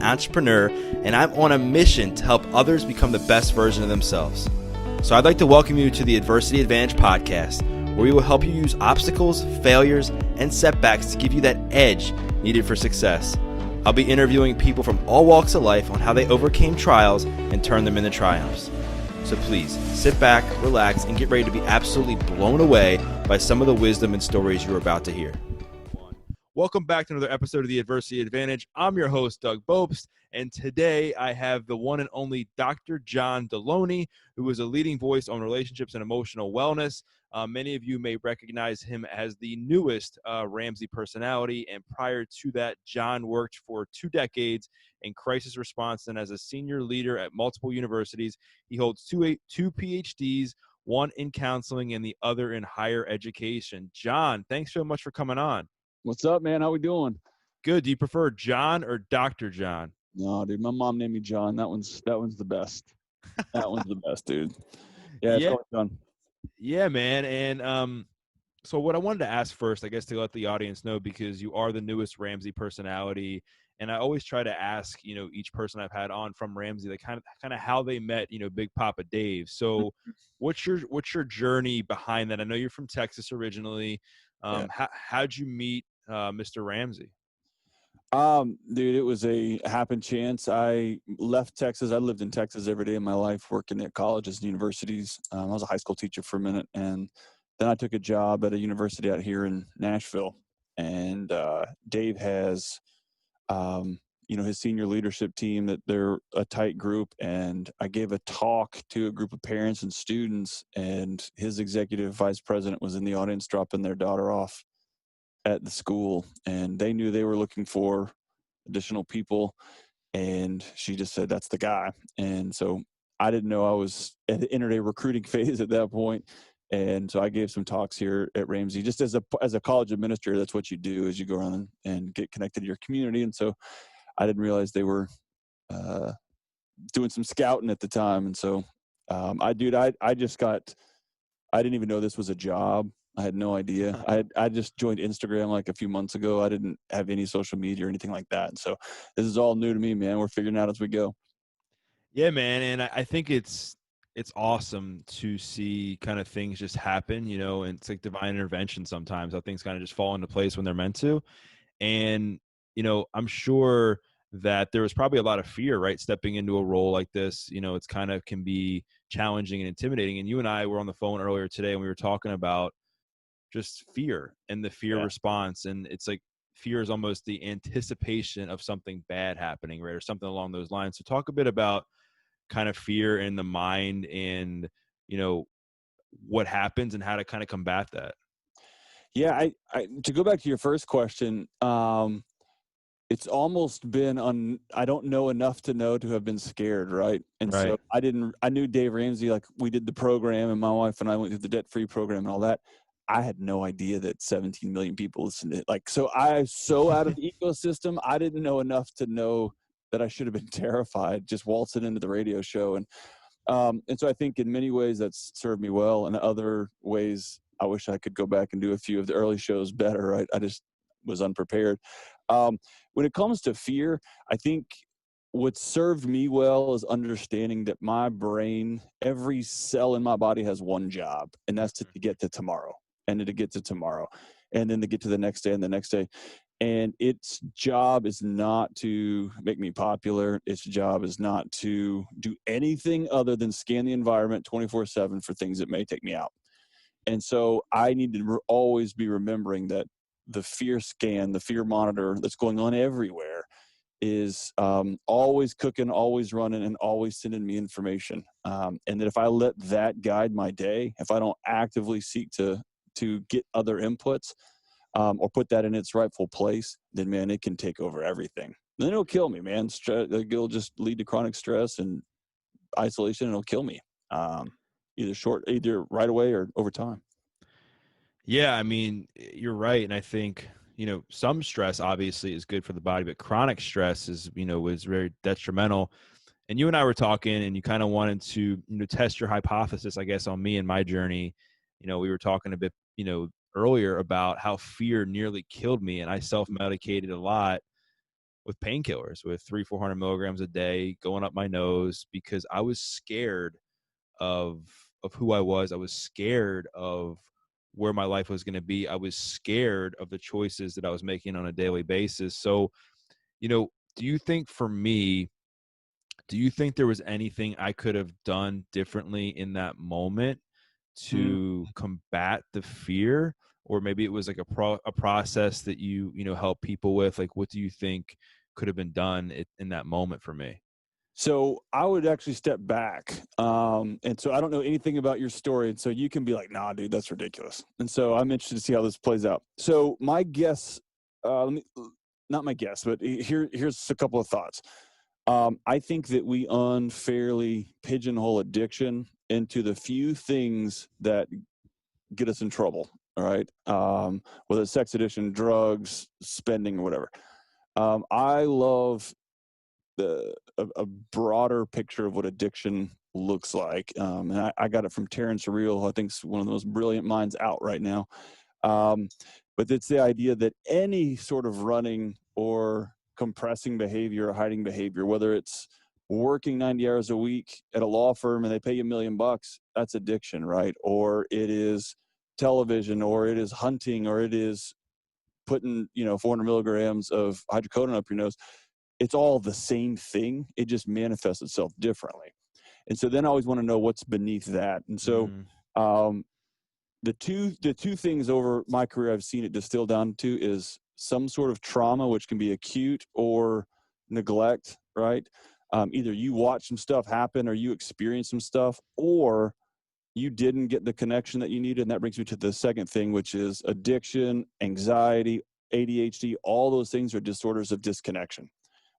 entrepreneur, and I'm on a mission to help others become the best version of themselves. So I'd like to welcome you to the Adversity Advantage podcast, where we will help you use obstacles, failures, and setbacks to give you that edge needed for success. I'll be interviewing people from all walks of life on how they overcame trials and turned them into triumphs. So please sit back, relax, and get ready to be absolutely blown away by some of the wisdom and stories you're about to hear. Welcome back to another episode of the Adversity Advantage. I'm your host, Doug Bopst, and today I have the one and only Dr. John Delony, who is a leading voice on relationships and emotional wellness. Many of you may recognize him as the newest Ramsey personality, and prior to that, John worked for 2 decades in crisis response and as a senior leader at multiple universities. He holds two PhDs, one in counseling and the other in higher education. John, thanks so much for coming on. What's up, man? How we doing? Good. Do you prefer John or Dr. John? No, dude. My mom named me John. That one's the best. That one's the best, dude. Yeah, it's always fun. Yeah, man. And so what I wanted to ask first, I guess, to let the audience know, because you are the newest Ramsey personality, and I always try to ask, each person I've had on from Ramsey, like kind of how they met, Big Papa Dave. So what's your journey behind that? I know you're from Texas originally. How'd you meet Mr. Ramsey? Dude, it was a happen chance. I left Texas. I lived in Texas every day of my life, working at colleges and universities. I was a high school teacher for a minute, and then I took a job at a university out here in Nashville. And Dave has, his senior leadership team, that they're a tight group. And I gave a talk to a group of parents and students, and his executive vice president was in the audience dropping their daughter off at the school, and they knew they were looking for additional people, and she just said, "That's the guy." And so I didn't know I was entered a recruiting phase at that point. And so I gave some talks here at Ramsey, just as a college administrator. That's what you do, is you go around and get connected to your community. And so I didn't realize they were doing some scouting at the time. And so I didn't even know this was a job. I had no idea. I just joined Instagram like a few months ago. I didn't have any social media or anything like that. And so this is all new to me, man. We're figuring it out as we go. Yeah, man. And I think it's awesome to see kind of things just happen, and it's like divine intervention sometimes, how things kind of just fall into place when they're meant to. And, I'm sure that there was probably a lot of fear, right? Stepping into a role like this, it's kind of can be challenging and intimidating. And you and I were on the phone earlier today, and we were talking about just fear and the fear response. And it's like fear is almost the anticipation of something bad happening, right? Or something along those lines. So talk a bit about kind of fear in the mind and, what happens and how to kind of combat that. Yeah. I to go back to your first question, it's almost been I don't know enough to know to have been scared. Right. And right. So I knew Dave Ramsey, like we did the program, and my wife and I went through the debt-free program and all that. I had no idea that 17 million people listened to it. So I was so out of the ecosystem. I didn't know enough to know that I should have been terrified just waltzing into the radio show. And so I think in many ways that's served me well. In other ways, I wish I could go back and do a few of the early shows better. Right? I just was unprepared. When it comes to fear, I think what served me well is understanding that my brain, every cell in my body has one job, and that's to get to tomorrow. And to get to tomorrow, and then to get to the next day and the next day. And its job is not to make me popular. Its job is not to do anything other than scan the environment 24/7 for things that may take me out. And so I need to always be remembering that the fear scan, the fear monitor that's going on everywhere is always cooking, always running, and always sending me information. And that if I let that guide my day, if I don't actively seek to get other inputs or put that in its rightful place, then, man, it can take over everything. Then it'll kill me, man. It'll just lead to chronic stress and isolation, and it'll kill me either right away or over time. Yeah, I mean, you're right. And I think, some stress obviously is good for the body, but chronic stress is very detrimental. And you and I were talking, and you kind of wanted to, test your hypothesis, I guess, on me and my journey. We were talking a bit, earlier about how fear nearly killed me, and I self-medicated a lot with painkillers, with 300-400 milligrams a day going up my nose, because I was scared of who I was. I was scared of where my life was going to be. I was scared of the choices that I was making on a daily basis. So, do you think there was anything I could have done differently in that moment to combat the fear? Or maybe it was like a process that you help people with. Like, what do you think could have been done in that moment for me? So I would actually step back. And so I don't know anything about your story. And so you can be like, nah, dude, that's ridiculous. And so I'm interested to see how this plays out. So my guess, not my guess, but here's a couple of thoughts. I think that we unfairly pigeonhole addiction into the few things that get us in trouble. All right. Whether it's sex addiction, drugs, spending, or whatever. I love a broader picture of what addiction looks like. And I got it from Terrence Real, who I think is one of the most brilliant minds out right now. But it's the idea that any sort of running or compressing behavior or hiding behavior, whether it's working 90 hours a week at a law firm and they pay you $1 million, that's addiction, right? Or it is television, or it is hunting, or it is putting 400 milligrams of hydrocodone up your nose. It's all the same thing. It just manifests itself differently. And so then I always want to know what's beneath that. And so the two things over my career I've seen it distill down to is some sort of trauma, which can be acute, or neglect, right? Either you watch some stuff happen, or you experience some stuff, or you didn't get the connection that you needed. And that brings me to the second thing, which is addiction, anxiety, ADHD. All those things are disorders of disconnection,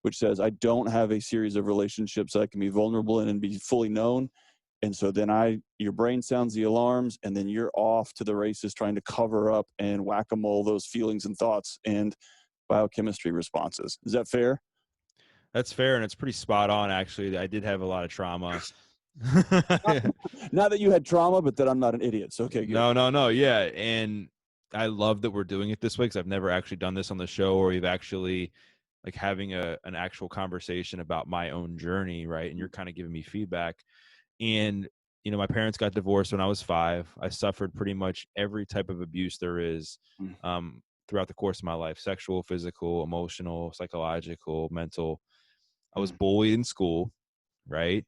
which says I don't have a series of relationships that I can be vulnerable in and be fully known. And so then your brain sounds the alarms, and then you're off to the races trying to cover up and whack-a-mole those feelings and thoughts and biochemistry responses. Is that fair? That's fair, and it's pretty spot on, actually. I did have a lot of trauma. Not that you had trauma, but that I'm not an idiot. So, okay, good. No. Yeah, and I love that we're doing it this way, because I've never actually done this on the show, or we've actually like having an actual conversation about my own journey, right? And you're kind of giving me feedback. And my parents got divorced when I was 5. I suffered pretty much every type of abuse there is throughout the course of my life: sexual, physical, emotional, psychological, mental. I was bullied in school, right?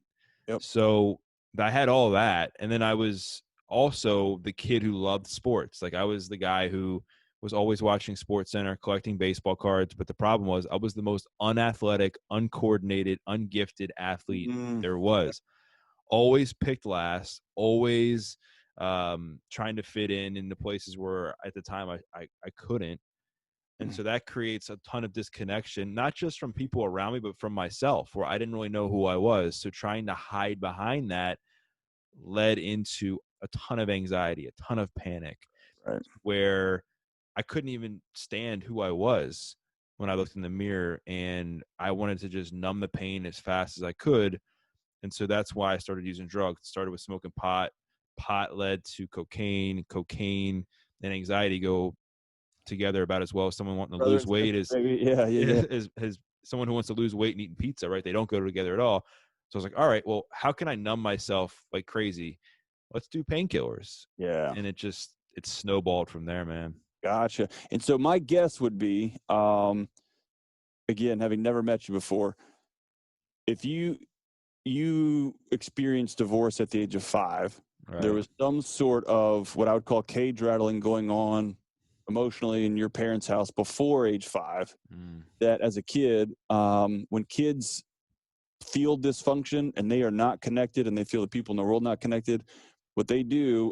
Yep. So I had all that. And then I was also the kid who loved sports. Like, I was the guy who was always watching Sports Center, collecting baseball cards. But the problem was I was the most unathletic, uncoordinated, ungifted athlete there was. Always picked last, always trying to fit in the places where at the time I couldn't. And so that creates a ton of disconnection, not just from people around me, but from myself, where I didn't really know who I was. So trying to hide behind that led into a ton of anxiety, a ton of panic, right, where I couldn't even stand who I was when I looked in the mirror, and I wanted to just numb the pain as fast as I could. And so that's why I started using drugs. It started with smoking pot. Pot led to cocaine. Cocaine and anxiety go together about as well. As someone wanting to lose weight is someone who wants to lose weight and eating pizza, right? They don't go together at all. So I was like, all right, well, how can I numb myself like crazy? Let's do painkillers. Yeah. And it snowballed from there, man. Gotcha. And so my guess would be, again, having never met you before, if you experienced divorce at the age of 5, right, there was some sort of what I would call cage rattling going on emotionally in your parents' house before age 5, that as a kid, when kids feel dysfunction and they are not connected, and they feel the people in the world not connected, what they do,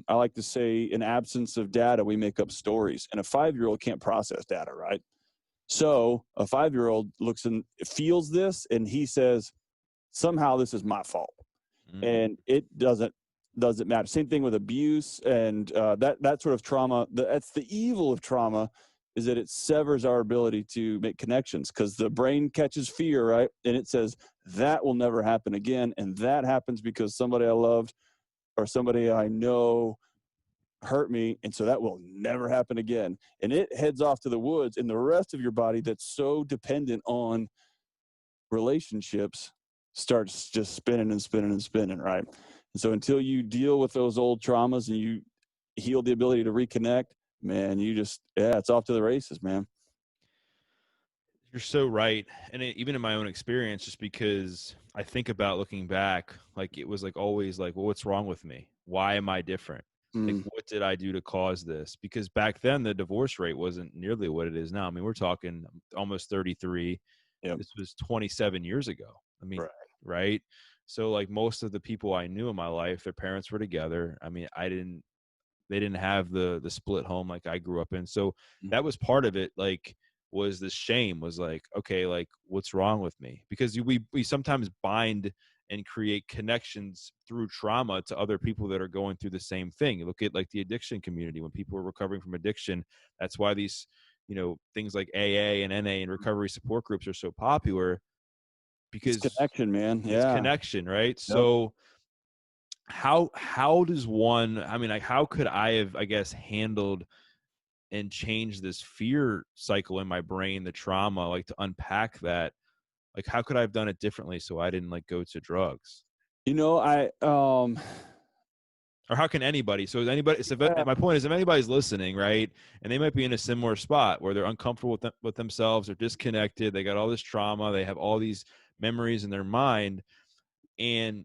I like to say, in absence of data, we make up stories. And a 5-year-old can't process data, right? So a 5-year-old looks and feels this, and he says, somehow this is my fault. And it doesn't matter. Same thing with abuse and that sort of trauma. That's the evil of trauma, is that it severs our ability to make connections, because the brain catches fear, right? And it says that will never happen again. And that happens because somebody I loved or somebody I know hurt me, and so that will never happen again. And it heads off to the woods, and the rest of your body that's so dependent on relationships starts just spinning and spinning and spinning, right? And so until you deal with those old traumas and you heal the ability to reconnect, man, it's off to the races, man. You're so right. And even in my own experience, just because I think about looking back, like it was like always like, well, what's wrong with me? Why am I different? Like, what did I do to cause this? Because back then the divorce rate wasn't nearly what it is now. I mean, we're talking almost 33. Yep. This was 27 years ago. I mean, right? So like most of the people I knew in my life, their parents were together. I mean, they didn't have the split home like I grew up in. So that was part of it. Like, was this shame, was like, okay, like what's wrong with me? Because we sometimes bind and create connections through trauma to other people that are going through the same thing. You look at like the addiction community, when people are recovering from addiction, that's why these, things like AA and NA and recovery support groups are so popular, because it's connection, man. it's connection, right? Yep. So how does one, I mean, like, how could I have, I guess, handled and change this fear cycle in my brain, the trauma, like to unpack that? Like, how could I have done it differently so I didn't like go to drugs? Or how can anybody? So is anybody? So my point is, if anybody's listening, right, and they might be in a similar spot where they're uncomfortable with themselves, they're disconnected, they got all this trauma, they have all these memories in their mind, and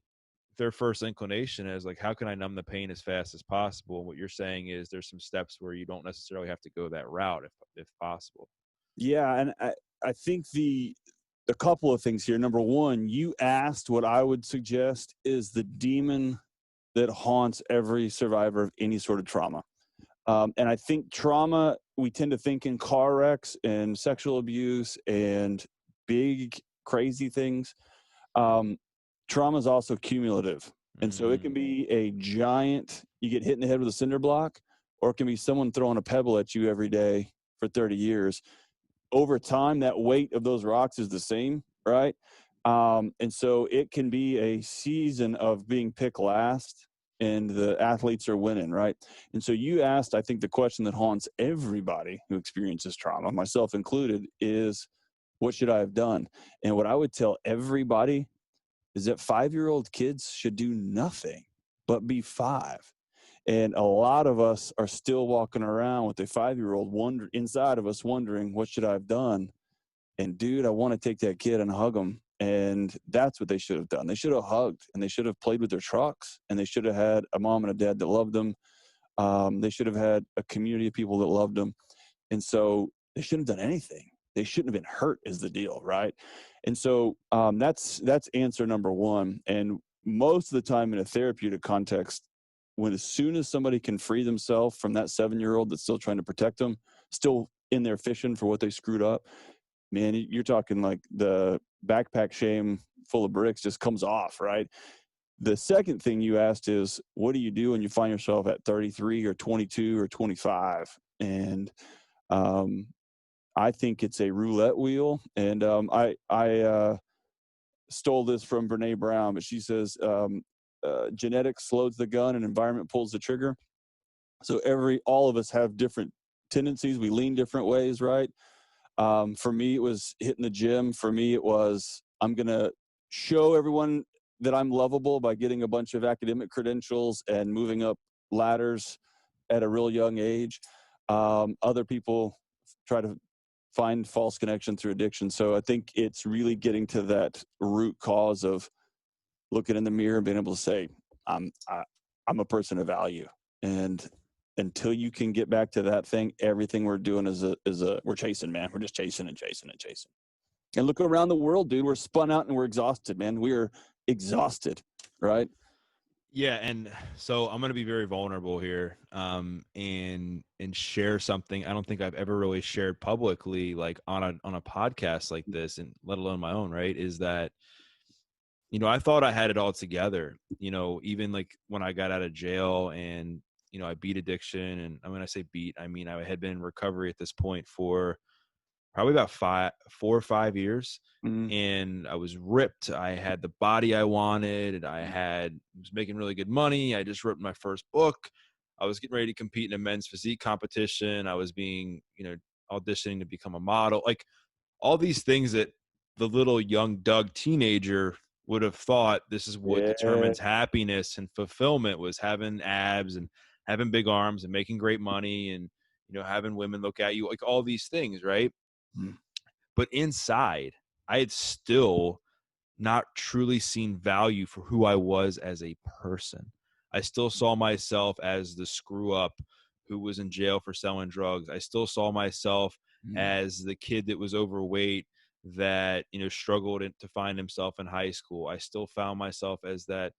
their first inclination is like, how can I numb the pain as fast as possible? And what you're saying is there's some steps where you don't necessarily have to go that route if possible. Yeah. And I think a couple of things here. Number one, you asked what I would suggest is the demon that haunts every survivor of any sort of trauma. And I think trauma, we tend to think in car wrecks and sexual abuse and big, crazy things. Trauma is also cumulative. And so it can be a giant, you get hit in the head with a cinder block, or it can be someone throwing a pebble at you every day for 30 years. Over time, that weight of those rocks is the same, right? And so it can be a season of being picked last and the athletes are winning, right? And so you asked, I think the question that haunts everybody who experiences trauma, myself included, is what should I have done? And what I would tell everybody is that 5-year-old kids should do nothing but be 5. And a lot of us are still walking around with a 5-year-old inside of us wondering, what should I have done? And dude, I want to take that kid and hug him. And that's what they should have done. They should have hugged, and they should have played with their trucks, and they should have had a mom and a dad that loved them. They should have had a community of people that loved them. And so they shouldn't have done anything. They shouldn't have been hurt is the deal, right? And so that's answer number one. And most of the time in a therapeutic context, as soon as somebody can free themselves from that 7-year-old that's still trying to protect them, still in there fishing for what they screwed up, man, you're talking like the backpack shame full of bricks just comes off, right? The second thing you asked is, what do you do when you find yourself at 33 or 22 or 25? And I think it's a roulette wheel. And I stole this from Brene Brown, but she says, genetics loads the gun and environment pulls the trigger. So all of us have different tendencies. We lean different ways, right? For me, it was hitting the gym. For me, it was, I'm going to show everyone that I'm lovable by getting a bunch of academic credentials and moving up ladders at a real young age. Other people try to find false connection through addiction. So I think it's really getting to that root cause of looking in the mirror and being able to say, I'm a person of value. And until you can get back to that thing, everything we're doing is we're chasing, man. We're just chasing and chasing and chasing. And look around the world, dude. We're spun out and we're exhausted, man. We are exhausted, right? Yeah, and so I'm going to be very vulnerable here, and share something I don't think I've ever really shared publicly, like on a podcast like this, and let alone my own. Right? Is that, I thought I had it all together. Even like when I got out of jail, and I beat addiction, and when I say beat, I mean I had been in recovery at this point for probably about 4 or 5 years. And I was ripped. I had the body I wanted. I was making really good money. I just wrote my first book. I was getting ready to compete in a men's physique competition. I was being, auditioning to become a model, like all these things that the little young Doug teenager would have thought this is what Yeah. determines happiness and fulfillment, was having abs and having big arms and making great money and, having women look at you, like all these things. Right. Mm. But inside, I had still not truly seen value for who I was as a person. I still saw myself as the screw up who was in jail for selling drugs. I still saw myself Mm. as the kid that was overweight that, struggled to find himself in high school. I still found myself as that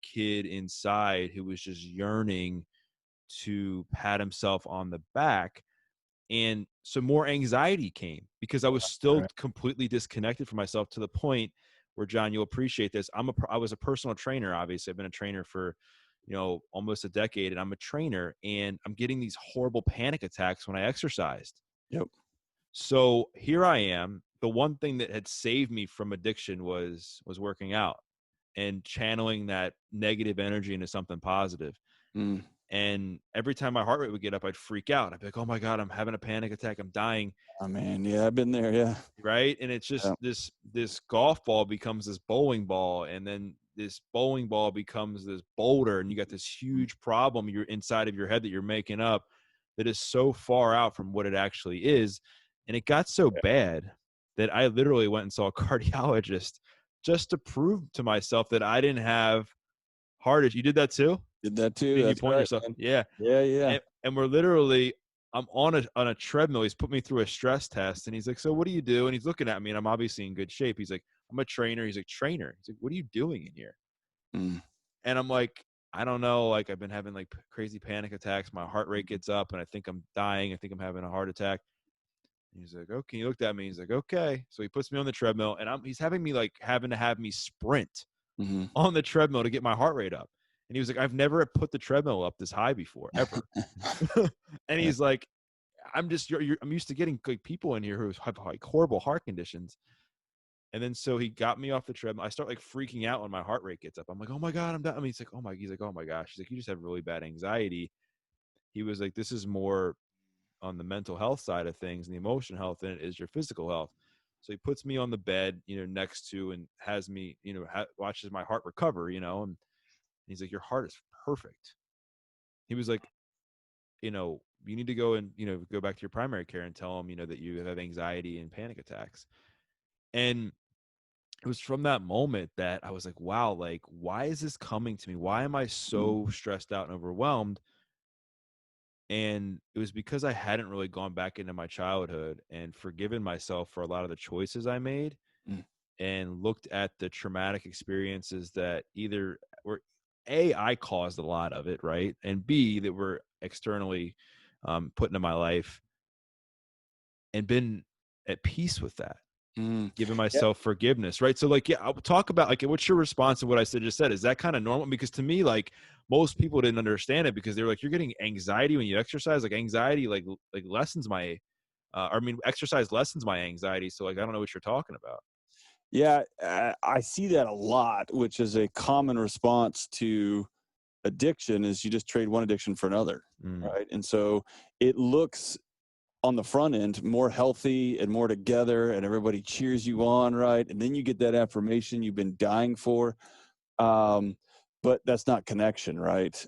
kid inside who was just yearning to pat himself on the back. And so more anxiety came because I was still Right. completely disconnected from myself, to the point where, John, you'll appreciate this. I was a personal trainer. Obviously, I've been a trainer for, almost a decade, and I'm a trainer, and I'm getting these horrible panic attacks when I exercised. Yep. So here I am. The one thing that had saved me from addiction was working out and channeling that negative energy into something positive. Mm. And every time my heart rate would get up, I'd freak out. I'd be like, oh my God, I'm having a panic attack. I'm dying. Oh man, yeah, I've been there. Yeah. Right. And it's just Yeah. this golf ball becomes this bowling ball. And then this bowling ball becomes this boulder. And you got this huge problem you're inside of your head that you're making up that is so far out from what it actually is. And it got so bad that I literally went and saw a cardiologist just to prove to myself that I didn't have heart issues. You did that too? Did that too. You That's point right, yourself. man. Yeah. Yeah, yeah. And we're literally, I'm on a treadmill. He's put me through a stress test, and he's like, so what do you do? And he's looking at me, and I'm obviously in good shape. He's like, I'm a trainer. He's like, trainer. He's like, what are you doing in here? Mm. And I'm like, I don't know. Like, I've been having like crazy panic attacks. My heart rate gets up, and I think I'm dying. I think I'm having a heart attack. And he's like, okay. He looked at me. He's like, okay. So he puts me on the treadmill, and he's having me like having to have me sprint Mm-hmm. on the treadmill to get my heart rate up. And he was like, I've never put the treadmill up this high before, ever. And he's like, I'm used to getting like people in here who have like horrible heart conditions. And then so he got me off the treadmill. I start like freaking out when my heart rate gets up. I'm like, oh my God, I'm done. I mean, he's like, oh my gosh. He's like, you just have really bad anxiety. He was like, this is more on the mental health side of things and the emotional health than it is your physical health. So he puts me on the bed, next to, and has me, watches my heart recover, and he's like, your heart is perfect. He was like, you need to go and, go back to your primary care and tell them, that you have anxiety and panic attacks. And it was from that moment that I was like, wow, like, why is this coming to me? Why am I so stressed out and overwhelmed? And it was because I hadn't really gone back into my childhood and forgiven myself for a lot of the choices I made, and looked at the traumatic experiences that either were A, I caused a lot of it, right? And B, that were externally put into my life, and been at peace with that. Giving Yeah. myself forgiveness, right? So like, yeah, I'll talk about like, what's your response to what I just said? Is that kind of normal? Because to me, like, most people didn't understand it, because they're like, you're getting anxiety when you exercise. Like, anxiety like lessens my exercise lessens my anxiety. So like, I don't know what you're talking about. Yeah, I see that a lot, which is a common response to addiction, is you just trade one addiction for another, right? And so it looks on the front end more healthy and more together, and everybody cheers you on, right? And then you get that affirmation you've been dying for. But that's not connection, right?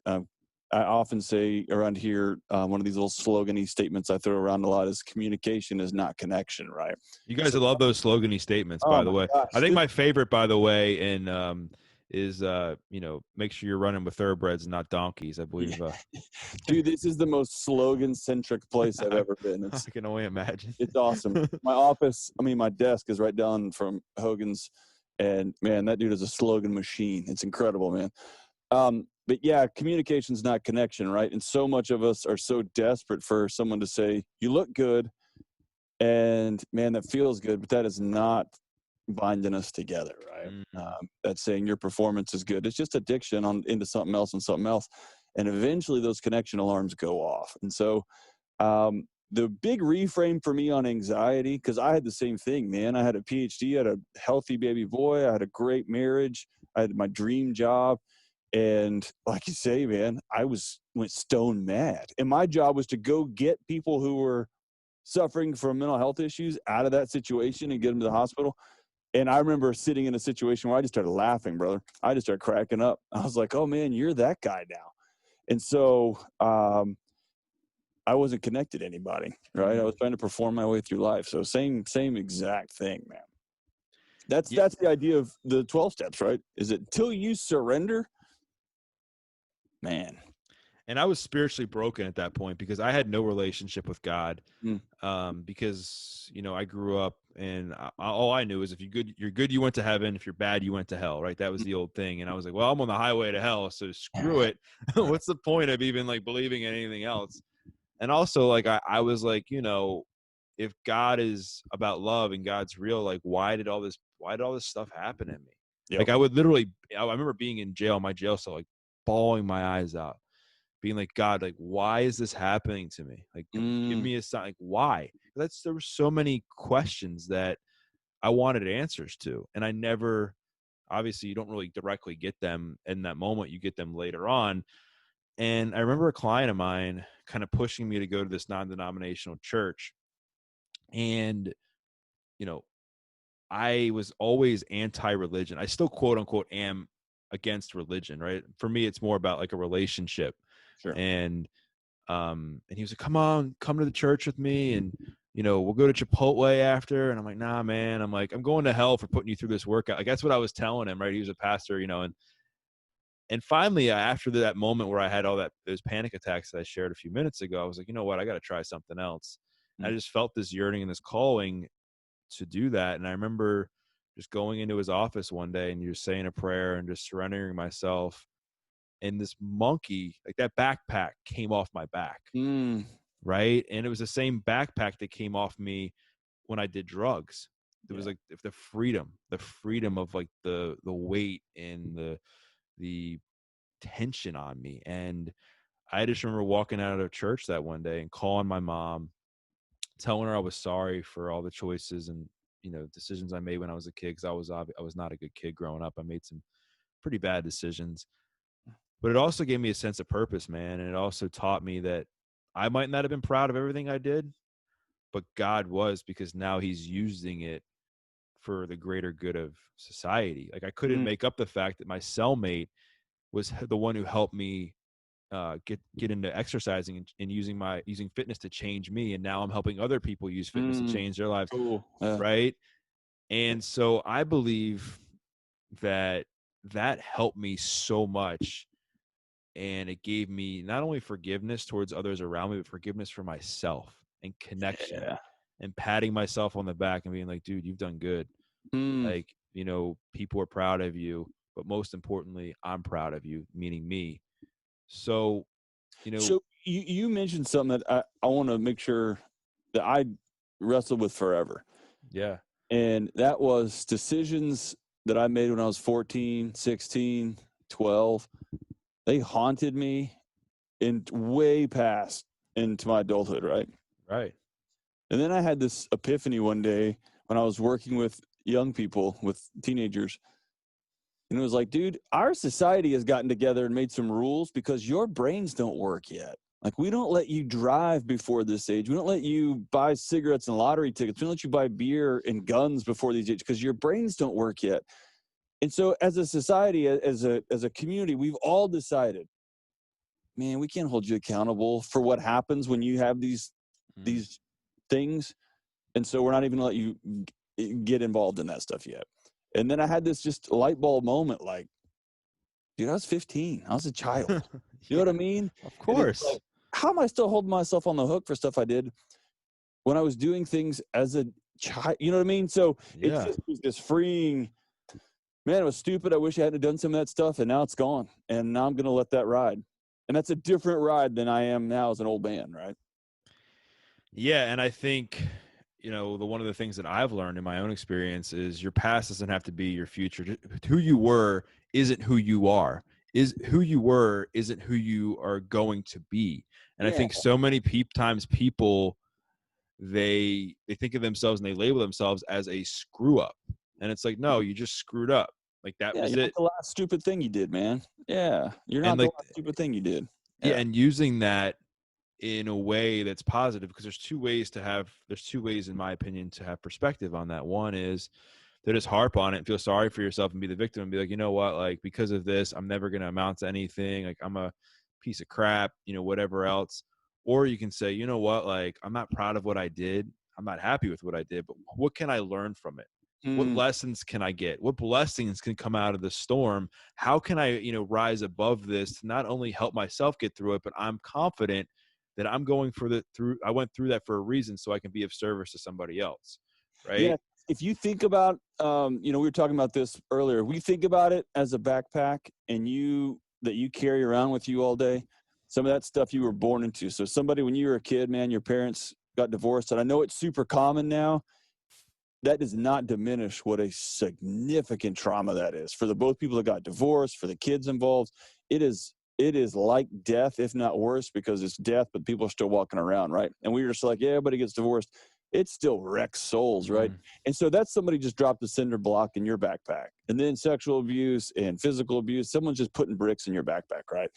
I often say around here, one of these little slogan-y statements I throw around a lot is communication is not connection, right? You guys So, love those slogan-y statements, by oh the my way. gosh. I think my favorite, by the way, is make sure you're running with thoroughbreds and not donkeys, I believe. Dude, this is the most slogan-centric place I've I, ever been. I can only imagine. It's awesome. My desk is right down from Hogan's, and man, that dude is a slogan machine. It's incredible, man. But yeah, communication's not connection, right? And so much of us are so desperate for someone to say, you look good, and man, that feels good, but that is not binding us together, right? That's saying your performance is good. It's just addiction into something else and something else. And eventually those connection alarms go off. And so the big reframe for me on anxiety, because I had the same thing, man. I had a PhD, I had a healthy baby boy, I had a great marriage, I had my dream job. And like you say, man, went stone mad. And my job was to go get people who were suffering from mental health issues out of that situation and get them to the hospital. And I remember sitting in a situation where I just started laughing, brother. I just started cracking up. I was like, oh man, you're that guy now. And so I wasn't connected to anybody, right? I was trying to perform my way through life. So same exact thing, man. That's the idea of the 12 steps, right? Is it till you surrender, man. And I was spiritually broken at that point because I had no relationship with God. Because, you know, I grew up and all I knew is if you're good, you went to heaven. If you're bad, you went to hell, right? That was the old thing. And I was like, well, I'm on the highway to hell, so screw it. What's the point of even like believing in anything else? And also, like, I was like, you know, if God is about love and God's real, like, why did all this stuff happen to me? Yep. Like, I remember being in jail, my jail cell, like bawling my eyes out, being like, God, like, why is this happening to me? Like, give me a sign. Like, why? There were so many questions that I wanted answers to. And I never, obviously you don't really directly get them in that moment. You get them later on. And I remember a client of mine kind of pushing me to go to this non-denominational church. And, you know, I was always anti-religion. I still quote unquote am against religion, right? For me, it's more about like a relationship. Sure. And he was like, come to the church with me. And, you know, we'll go to Chipotle after. And I'm like, nah, man. I'm like, I'm going to hell for putting you through this workout. Like, that's what I was telling him, right? He was a pastor, you know, and finally, after that moment where I had those panic attacks that I shared a few minutes ago, I was like, you know what? I got to try something else. And I just felt this yearning and this calling to do that. And I remember just going into his office one day and just saying a prayer and just surrendering myself. And this monkey, like that backpack came off my back. Right. And it was the same backpack that came off me when I did drugs. It was like the freedom of like the weight and the tension on me. And I just remember walking out of church that one day and calling my mom, telling her I was sorry for all the choices and, you know, decisions I made when I was a kid. Cause I was not a good kid growing up. I made some pretty bad decisions, but it also gave me a sense of purpose, man. And it also taught me that I might not have been proud of everything I did, but God was, because now he's using it for the greater good of society. Like I couldn't make up the fact that my cellmate was the one who helped me get into exercising and using fitness to change me. And now I'm helping other people use fitness to change their lives. Cool. Right. And so I believe that helped me so much. And it gave me not only forgiveness towards others around me, but forgiveness for myself and connection and patting myself on the back and being like, dude, you've done good. Like, you know, people are proud of you, but most importantly, I'm proud of you, meaning me. So, you know. So you mentioned something that I want to make sure that I wrestled with forever. Yeah. And that was decisions that I made when I was 14, 16, 12. They haunted me way past into my adulthood, right? Right. And then I had this epiphany one day when I was working with young people, with teenagers. And it was like, dude, our society has gotten together and made some rules because your brains don't work yet. Like, we don't let you drive before this age. We don't let you buy cigarettes and lottery tickets. We don't let you buy beer and guns before these age because your brains don't work yet. And so as a society, as a community, we've all decided, man, we can't hold you accountable for what happens when you have these things. And so we're not even going to let you get involved in that stuff yet. And then I had this just light bulb moment, like, dude, I was 15. I was a child. You know what I mean? Of course. Like, how am I still holding myself on the hook for stuff I did when I was doing things as a child? You know what I mean? So it just was this freeing, man, it was stupid. I wish I hadn't done some of that stuff, and now it's gone. And now I'm going to let that ride. And that's a different ride than I am now as an old man, right? Yeah, and I think, you know, one of the things that I've learned in my own experience is your past doesn't have to be your future. Who you were isn't who you are. Who you were isn't who you are going to be. And I think so many times people, they think of themselves and they label themselves as a screw up. And it's like, no, you just screwed up. Like that Yeah, was you're not it. the last stupid thing you did, man. Yeah, you're not And the like, last stupid thing you did. yeah, Yeah. and using that in a way that's positive, because there's two ways in my opinion to have perspective on that. One is to just harp on it and feel sorry for yourself and be the victim and be like, you know what, like because of this I'm never going to amount to anything, like I'm a piece of crap, whatever else. Or you can say, you know what, like I'm not proud of what I did, I'm not happy with what I did, but what can I learn from it? What Mm. lessons can I get? What blessings can come out of the storm? How can I, rise above this to not only help myself get through it, but I'm confident that I'm going I went through that for a reason, so I can be of service to somebody else. Yeah. Right. If you think about, we were talking about this earlier. We think about it as a backpack and that you carry around with you all day. Some of that stuff you were born into. So somebody, when you were a kid, man, your parents got divorced, and I know it's super common now. That does not diminish what a significant trauma that is for the both people that got divorced, for the kids involved. It is like death, if not worse, because it's death, but people are still walking around, right? And we were just like, yeah, everybody gets divorced. It still wrecks souls, right? And so that's somebody just dropped a cinder block in your backpack. And then sexual abuse and physical abuse, someone's just putting bricks in your backpack, right?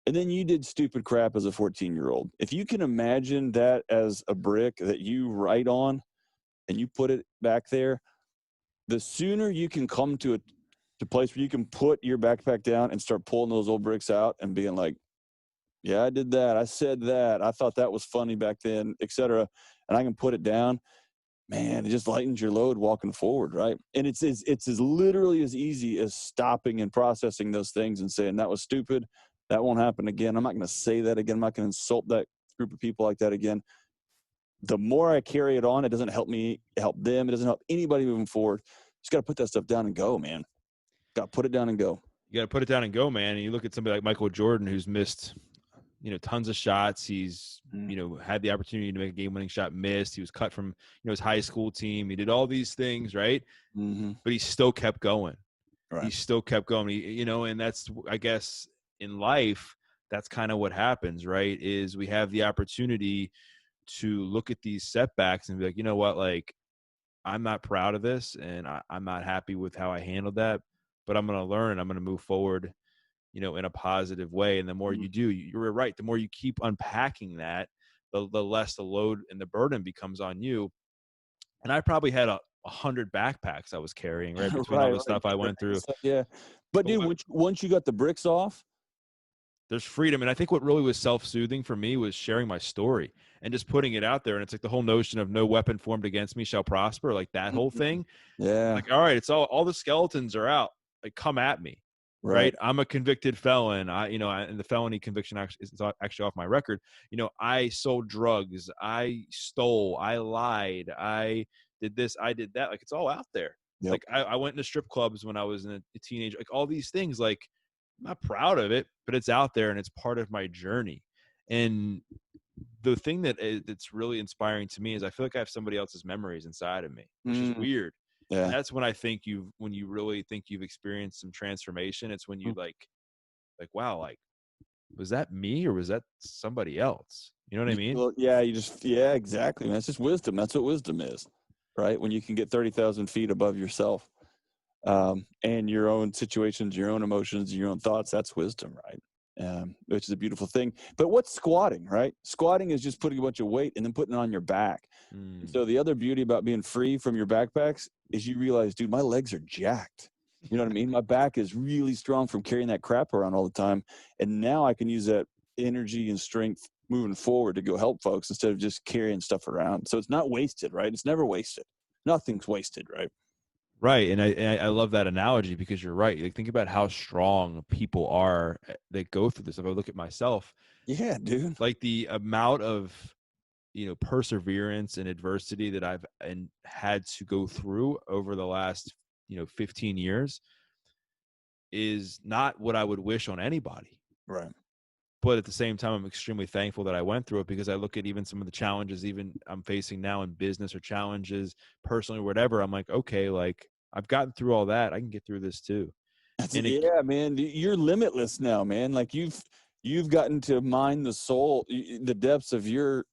And then you did stupid crap as a 14-year-old. If you can imagine that as a brick that you write on, and you put it back there, the sooner you can come to a place where you can put your backpack down and start pulling those old bricks out and being like, yeah, I did that. I said that. I thought that was funny back then, etc. And I can put it down. Man, it just lightens your load walking forward, right? And it's as literally as easy as stopping and processing those things and saying, that was stupid. That won't happen again. I'm not going to say that again. I'm not going to insult that group of people like that again. The more I carry it on, it doesn't help me, help them. It doesn't help anybody moving forward. Just got to put that stuff down and go, man. Got to put it down and go. You got to put it down and go, man. And you look at somebody like Michael Jordan, who's missed, tons of shots. He's, had the opportunity to make a game-winning shot, missed. He was cut from, his high school team. He did all these things, right? Mm-hmm. But he still kept going. Right. He still kept going. And that's, I guess, in life, that's kind of what happens, right? Is we have the opportunity to look at these setbacks and be like, you know what, like, I'm not proud of this and I'm not happy with how I handled that, but I'm going to learn and I'm going to move forward, in a positive way. And the more you do, you're right, the more you keep unpacking that, the less the load and the burden becomes on you. And I probably had 100 backpacks I was carrying, right, between all the stuff I went through. Yeah. But dude, once you got the bricks off, there's freedom. And I think what really was self-soothing for me was sharing my story and just putting it out there. And it's like the whole notion of no weapon formed against me shall prosper, like that whole thing. Yeah. Like, all right, it's all the skeletons are out. Like, come at me. Right. I'm a convicted felon. And the felony conviction is actually off my record. I sold drugs. I stole. I lied. I did this. I did that. Like, it's all out there. Yep. Like, I went into strip clubs when I was a teenager. Like, all these things, like, I'm not proud of it, but it's out there and it's part of my journey. And the thing that's really inspiring to me is I feel like I have somebody else's memories inside of me, which is weird. Yeah. And that's when I think when you really think you've experienced some transformation, it's when you like, wow, like, was that me or was that somebody else? You know what I mean? Well, yeah, exactly. That's just wisdom. That's what wisdom is, right? When you can get 30,000 feet above yourself. And your own situations, your own emotions, your own thoughts, that's wisdom, right? Which is a beautiful thing. But what's squatting, right? Squatting is just putting a bunch of weight and then putting it on your back. So the other beauty about being free from your backpacks is you realize, dude, my legs are jacked. You know what I mean? My back is really strong from carrying that crap around all the time. And now I can use that energy and strength moving forward to go help folks instead of just carrying stuff around. So it's not wasted, right? It's never wasted. Nothing's wasted, right? Right. And I love that analogy because you're right. Like, think about how strong people are that go through this. If I look at myself, yeah, dude, like the amount of, perseverance and adversity that I've had to go through over the last, 15 years is not what I would wish on anybody. Right. But at the same time, I'm extremely thankful that I went through it because I look at even some of the challenges even I'm facing now in business or challenges personally or whatever. I'm like, okay, like I've gotten through all that. I can get through this too. Yeah, man, you're limitless now, man. Like you've gotten to mine the soul, the depths of your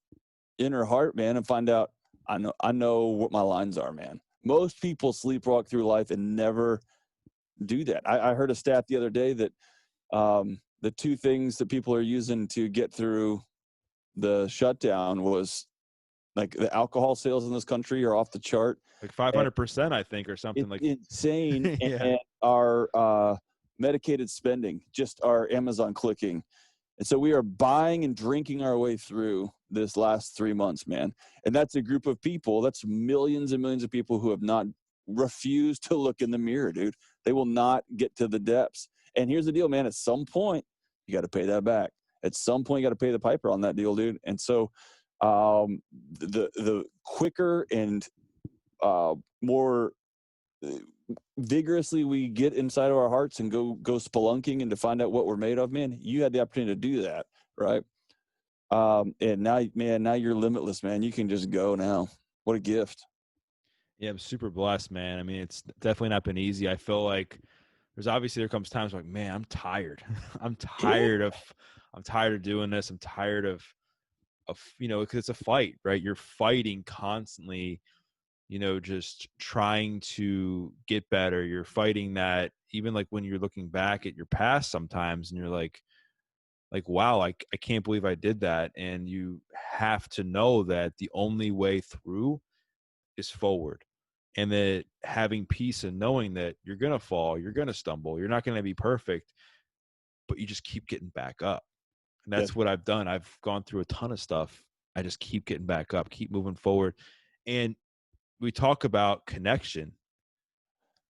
inner heart, man, and find out, I know what my lines are, man. Most people sleepwalk through life and never do that. I heard a stat the other day that the two things that people are using to get through the shutdown was like the alcohol sales in this country are off the chart. Like 500%, I think, or something It's like insane. yeah. And our medicated spending, just our Amazon clicking. And so we are buying and drinking our way through this last 3 months, man. And that's a group of people, that's millions and millions of people who have not refused to look in the mirror, dude. They will not get to the depths. And here's the deal, man. At some point, you got to pay that back. At some point, you got to pay the piper on that deal, dude. And so the quicker and more vigorously we get inside of our hearts and go spelunking and to find out what we're made of, man, you had the opportunity to do that, right? And now, man, now you're limitless, man. You can just go now. What a gift. Yeah, I'm super blessed, man. I mean, it's definitely not been easy. I feel like there comes times like, man, I'm tired. I'm tired of doing this. I'm tired of because it's a fight, right? You're fighting constantly, just trying to get better. You're fighting that, even like when you're looking back at your past sometimes and you're like, wow, I can't believe I did that. And you have to know that the only way through is forward. And that having peace and knowing that you're going to fall, you're going to stumble, you're not going to be perfect, but you just keep getting back up. And that's what I've done. I've gone through a ton of stuff. I just keep getting back up, keep moving forward. And we talk about connection.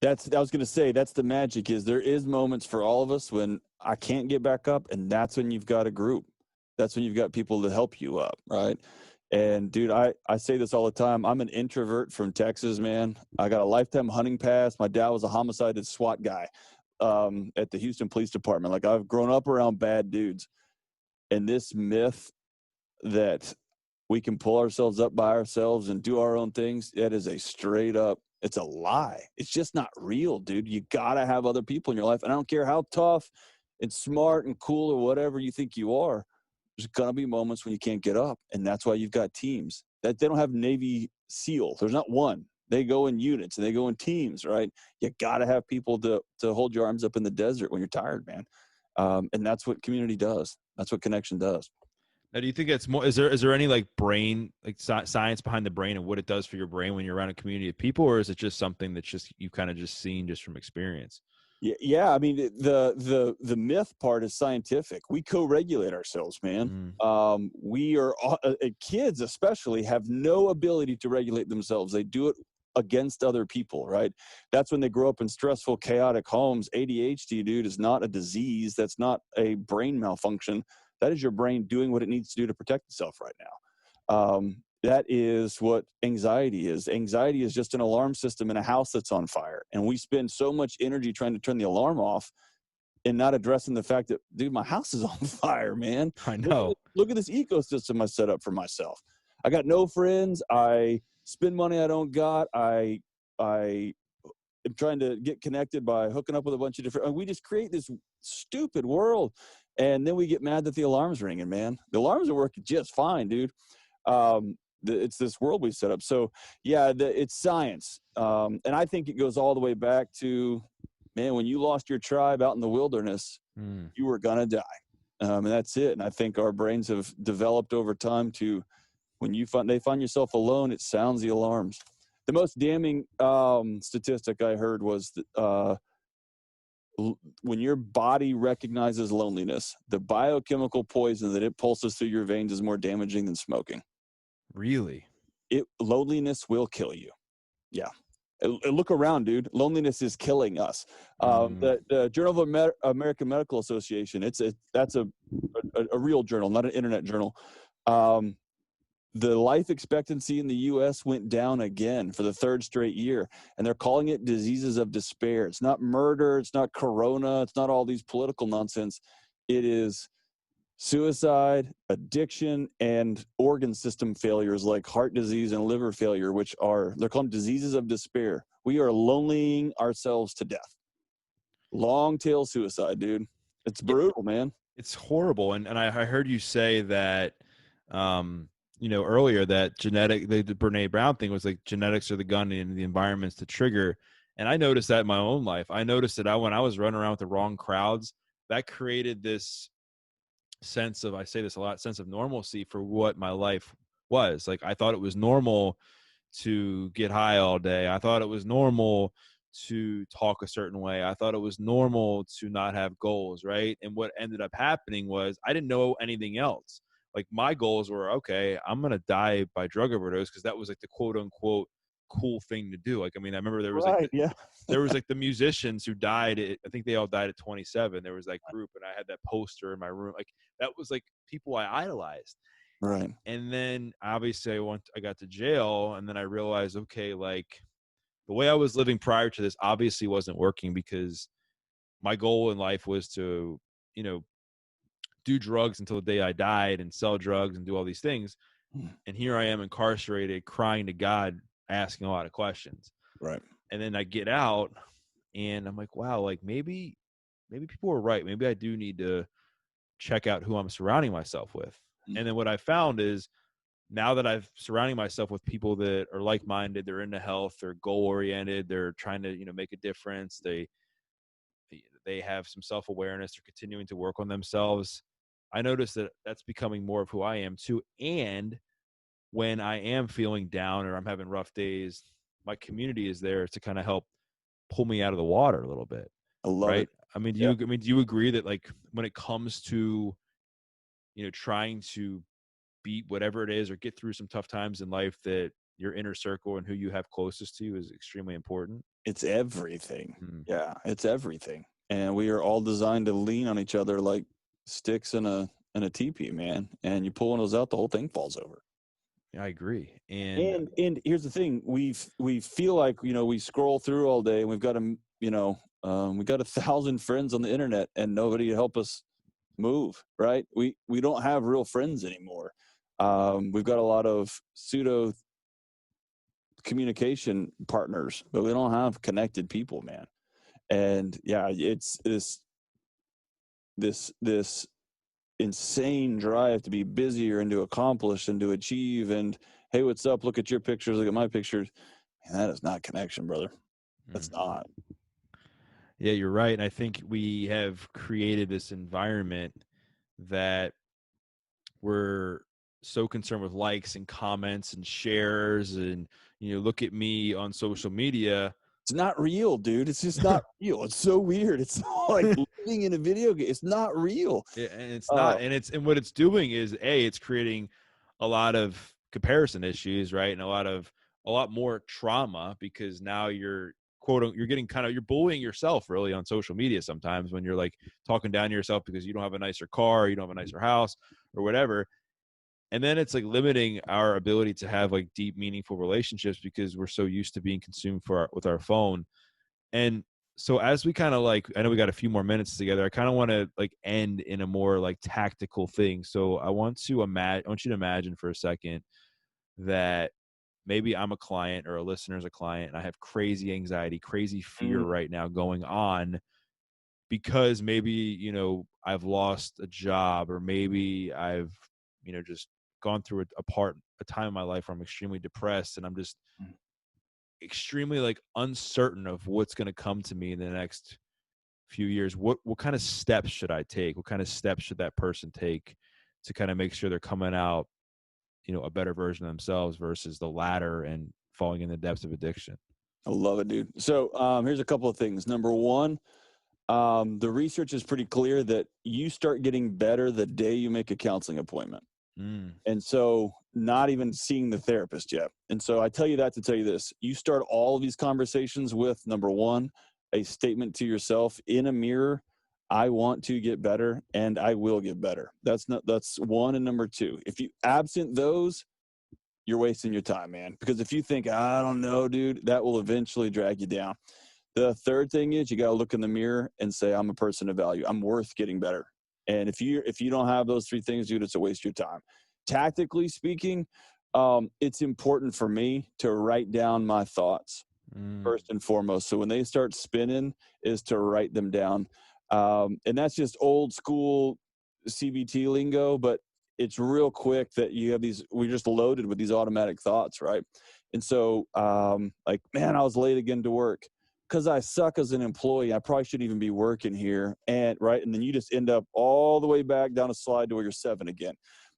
I was going to say, that's the magic, is there is moments for all of us when I can't get back up. And that's when you've got a group. That's when you've got people to help you up. Right. And dude, I say this all the time. I'm an introvert from Texas, man. I got a lifetime hunting pass. My dad was a homicided SWAT guy at the Houston Police Department. Like, I've grown up around bad dudes. And this myth that we can pull ourselves up by ourselves and do our own things, that is a straight up, it's a lie. It's just not real, dude. You got to have other people in your life. And I don't care how tough and smart and cool or whatever you think you are. There's going to be moments when you can't get up. And that's why you've got teams. That they don't have Navy SEAL. There's not one. They go in units and they go in teams, right? You got to have people to hold your arms up in the desert when you're tired, man. And that's what community does. That's what connection does. Now, do you think it's more, is there any like brain, like science behind the brain and what it does for your brain when you're around a community of people, or is it just something that's just, you've kind of just seen just from experience? Yeah. I mean, the myth part is scientific. We co-regulate ourselves, man. We are kids, especially, have no ability to regulate themselves. They do it against other people, right? That's when they grow up in stressful, chaotic homes. ADHD, dude, is not a disease. That's not a brain malfunction. That is your brain doing what it needs to do to protect itself right now. That is what anxiety is. Anxiety is just an alarm system in a house that's on fire. And we spend so much energy trying to turn the alarm off and not addressing the fact that, dude, my house is on fire, man. I know. Look at this ecosystem I set up for myself. I got no friends. I spend money I don't got. I am trying to get connected by hooking up with a bunch of different, we just create this stupid world. And then we get mad that the alarm's ringing, man. The alarms are working just fine, dude. It's this world we set up. So yeah, it's science. And I think it goes all the way back to, man, when you lost your tribe out in the wilderness, you were going to die. And that's it. And I think our brains have developed over time to, when they find yourself alone, it sounds the alarms. The most damning statistic I heard was that, when your body recognizes loneliness, the biochemical poison that it pulses through your veins is more damaging than smoking. Really? Loneliness will kill you. Yeah. Look around, dude. Loneliness is killing us. The Journal of American Medical Association, that's a real journal, not an internet journal. The life expectancy in the U.S. went down again for the third straight year, and they're calling it diseases of despair. It's not murder. It's not corona. It's not all these political nonsense. It is suicide, addiction, and organ system failures like heart disease and liver failure, they're called diseases of despair. We are lonelying ourselves to death. Long tail suicide, dude. It's brutal, man. It's horrible. And I heard you say that, earlier, that the Brene Brown thing was like genetics are the gun and the environment's the trigger. And I noticed that in my own life. I noticed that when I was running around with the wrong crowds, that created this sense of, I say this a lot, sense of normalcy for what my life was. Like, I thought it was normal to get high all day. I thought it was normal to talk a certain way. I thought it was normal to not have goals, right? And what ended up happening was I didn't know anything else. Like, my goals were, okay, I'm going to die by drug overdose, because that was like the quote unquote cool thing to do. Like, I mean, I remember there was Right. Yeah. there was like the musicians who died I think they all died at 27. There was that group, and I had that poster in my room. Like, that was like people I idolized. Right. And then obviously I got to jail, and then I realized, okay, like, the way I was living prior to this obviously wasn't working, because my goal in life was to, do drugs until the day I died, and sell drugs and do all these things. And here I am incarcerated, crying to God, asking a lot of questions. Right. And then I get out, and I'm like, wow, like maybe people are right. Maybe I do need to check out who I'm surrounding myself with. And then what I found is, now that I've surrounding myself with people that are like-minded, they're into health, they're goal-oriented, they're trying to, make a difference. They have some self-awareness. They're continuing to work on themselves. I notice that that's becoming more of who I am too. And when I am feeling down or I'm having rough days, my community is there to kind of help pull me out of the water a little bit. I love right? it. I mean, Yeah. do you agree that, like, when it comes to, trying to beat whatever it is or get through some tough times in life, that your inner circle and who you have closest to you is extremely important? It's everything. Mm. Yeah, it's everything. And we are all designed to lean on each other like sticks in a teepee, man. And you pull one of those out, the whole thing falls over. I agree. And And here's the thing: we feel like, we scroll through all day, and we've got we got 1,000 friends on the internet, and nobody to help us move. Right? We don't have real friends anymore. We've got a lot of pseudo communication partners, but we don't have connected people, man. And yeah, it's this insane drive to be busier and to accomplish and to achieve. And hey, what's up? Look at your pictures. Look at my pictures. And that is not connection, brother. That's not. Yeah, you're right. And I think we have created this environment that we're so concerned with likes and comments and shares, and, look at me on social media. It's not real, dude. It's just not real. It's so weird. It's like living in a video game. It's not real. Yeah, and it's not. And what it's doing is, it's creating a lot of comparison issues, right? And a lot more trauma, because now you're you're bullying yourself really on social media sometimes, when you're like talking down to yourself because you don't have a nicer car, or you don't have a nicer house or whatever. And then it's like limiting our ability to have like deep, meaningful relationships, because we're so used to being consumed with our phone. And so, as we kind of like, I know we got a few more minutes together, I kind of want to like end in a more like tactical thing. So I want you to imagine for a second that maybe I'm a client, or a listener's a client, and I have crazy anxiety, crazy fear right now going on, because maybe, I've lost a job, or maybe I've, just gone through a time in my life where I'm extremely depressed, and I'm just extremely like uncertain of what's going to come to me in the next few years. What kind of steps should I take? What kind of steps should that person take to kind of make sure they're coming out, a better version of themselves, versus the latter and falling in the depths of addiction? I love it, dude. So here's a couple of things. Number one, the research is pretty clear that you start getting better the day you make a counseling appointment. And so, not even seeing the therapist yet. And so I tell you that to tell you this: you start all of these conversations with, number one, a statement to yourself in a mirror: I want to get better, and I will get better. That's one. And number two, if you absent those, you're wasting your time, man. Because if you think, I don't know, dude, that will eventually drag you down. The third thing is, you got to look in the mirror and say, I'm a person of value. I'm worth getting better. And if you don't have those three things, dude, it's a waste of your time. Tactically speaking, it's important for me to write down my thoughts first and foremost. So when they start spinning, is to write them down. And that's just old school CBT lingo, but it's real quick that you have we're just loaded with these automatic thoughts, right? And so, like, man, I was late again to work. because I suck as an employee, I probably shouldn't even be working here. And then you just end up all the way back down a slide to where you're 7 again.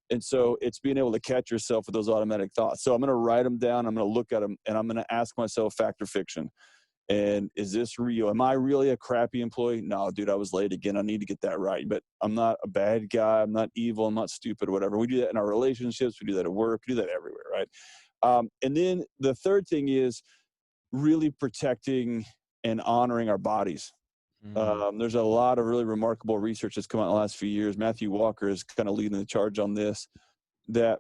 And so it's being able to catch yourself with those automatic thoughts. So I'm going to write them down. I'm going to look at them, and I'm going to ask myself, fact or fiction. And is this real? Am I really a crappy employee? No, dude, I was late again. I need to get that right. But I'm not a bad guy. I'm not evil. I'm not stupid or whatever. We do that in our relationships. We do that at work. We do that everywhere, right? And then the third thing is really protecting and honoring our bodies. There's a lot of really remarkable research that's come out in the last few years. Matthew Walker is kind of leading the charge on this, that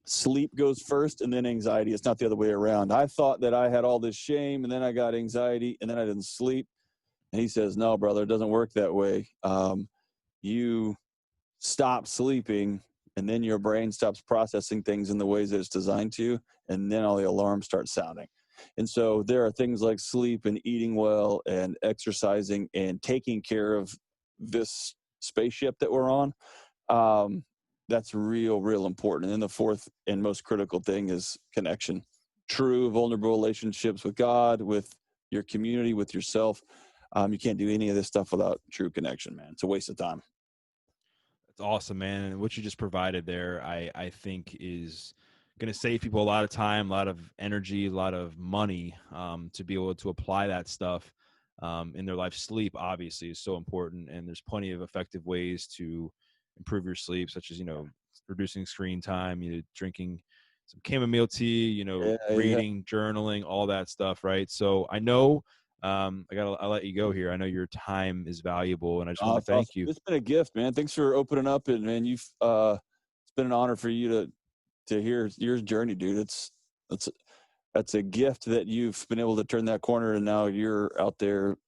sleep goes first and then anxiety. It's not the other way around. I thought that I had all this shame and then I got anxiety and then I didn't sleep. And he says, no, brother, it doesn't work that way. You stop sleeping and then your brain stops processing things in the ways that it's designed to. And then all the alarms start sounding. And so there are things like sleep and eating well and exercising and taking care of this spaceship that we're on. That's real important. And then the fourth and most critical thing is connection. True, vulnerable relationships with God, with your community, with yourself. You can't do any of this stuff without true connection, man. It's a waste of time. That's awesome, man. And what you just provided there, I think is going to save people a lot of time, a lot of energy, a lot of money, to be able to apply that stuff in their life. Sleep, obviously, is so important. And there's plenty of effective ways to improve your sleep, such as, reducing screen time, drinking some chamomile tea, reading, journaling, all that stuff. Right. So I know, I'll let you go here. I know your time is valuable and I just want to thank you. It's been a gift, man. Thanks for opening up, and man, it's been an honor for you to hear your journey, dude. That's a gift that you've been able to turn that corner, and now you're out there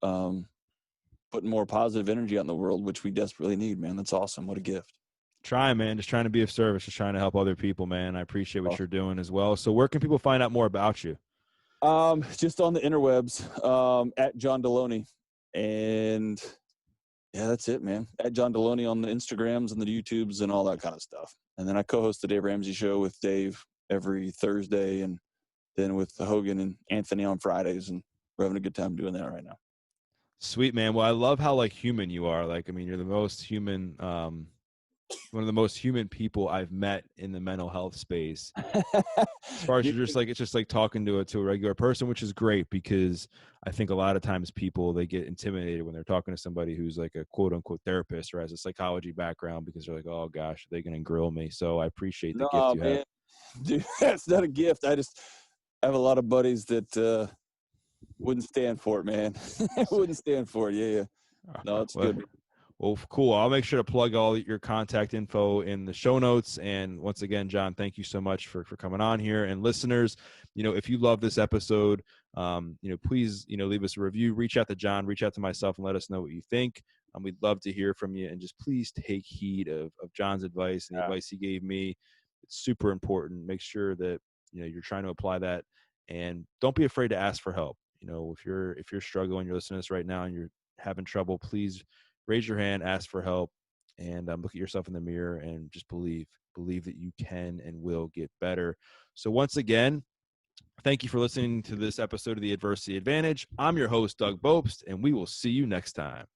putting more positive energy out in the world, which we desperately need, man. That's awesome. What a gift. Trying, man. Just trying to be of service. Just trying to help other people, man. I appreciate what you're doing as well. So where can people find out more about you? Just on the interwebs, at John Delony. And yeah, that's it, man. At John Delony on the Instagrams and the YouTubes and all that kind of stuff. And then I co-host the Dave Ramsey Show with Dave every Thursday, and then with Hogan and Anthony on Fridays. And we're having a good time doing that right now. Sweet, man. Well, I love how human you are. You're the most human, one of the most human people I've met in the mental health space. As far as it's just like talking to a regular person, which is great, because I think a lot of times people, they get intimidated when they're talking to somebody who's like a quote unquote therapist or has a psychology background, because they're like, oh gosh, are they going to grill me? So I appreciate the gift you have. Dude, that's not a gift. I have a lot of buddies that wouldn't stand for it, man. Wouldn't stand for it. Yeah. No, it's good. Well, cool. I'll make sure to plug all your contact info in the show notes. And once again, John, thank you so much for coming on here. And listeners, if you love this episode, please, leave us a review, reach out to John, reach out to myself, and let us know what you think. We'd love to hear from you, and just please take heed of John's advice and the advice he gave me. It's super important. Make sure that, you're trying to apply that, and don't be afraid to ask for help. If you're struggling, you're listening to this right now and you're having trouble, please raise your hand, ask for help, and look at yourself in the mirror and just believe that you can and will get better. So once again, thank you for listening to this episode of The Adversity Advantage. I'm your host, Doug Bopst, and we will see you next time.